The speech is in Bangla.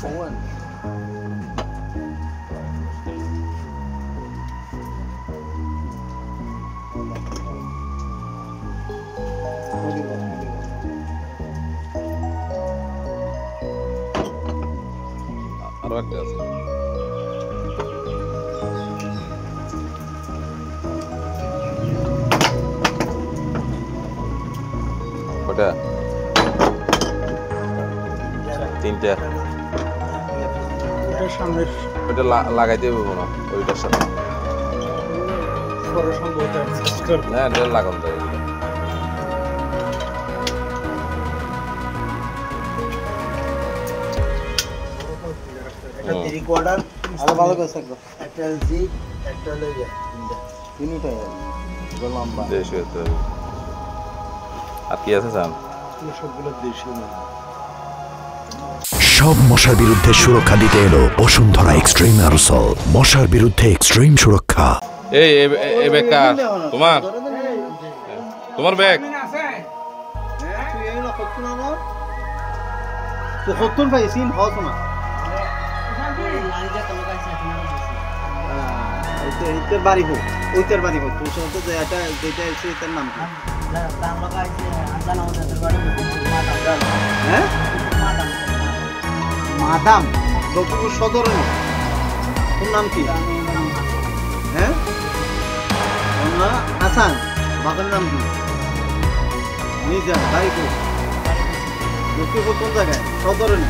Owen. আরো একটা আছে ওটা তিনটা এটার সামনে ওটা লাগাইতে হবে না ওইটার সাথে বড় সম্ভবত অ্যাডজাস্ট করব। না এটা লাগানো যায় এগুলো। এটা 3 কোয়ার্টার আরো ভালো করে থাকবে। একটা জি একটা হলো ইয়া তিনটাই এগুলো লম্বা। দেশি হতে হবে। আর কি আছে জান সবগুলো দেশি না। সব মশার বিরুদ্ধে সুরক্ষা দিতে এলো বসুন্ধরা এক্সট্রিম অ্যারোসল। মশার বিরুদ্ধে এক্সট্রিম সুরক্ষা। এই ব্যাগ কার তোমার তোমার ব্যাগ তুই এগুলো কত না আমার তো কত পাইছিস হস না এইটার বাড়ি হোক ওইটার বাড়ি হোক তুই শুনতো যে এটা যেটা আছে তার নাম কি হ্যাঁ মাদাম লক্ষ্মীপুর সদরে না তোর নাম কি হ্যাঁ না হাসান বাবার নাম কি নিজা বাড়ি হোক লক্ষ্মীপুর কোন জায়গায় সদরে না